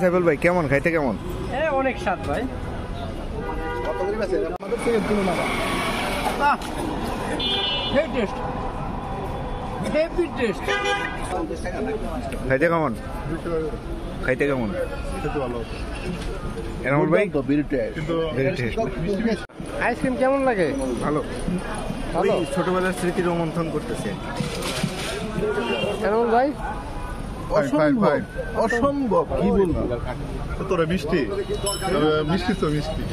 সাইফুল ভাই কেমন খাইতে কেমন? অনেক স্বাদ ভাই। খাইতে কেমন? খাইতে কেমন? এনামুল ভাই আইসক্রিম কেমন লাগে? ভালো ভালো। ছোটবেলার স্মৃতি রোমন্থন করতেছে। এনামুল ভাই অসম্ভব কি বলবো, তোরা মিষ্টি মিষ্টি তো মিষ্টি।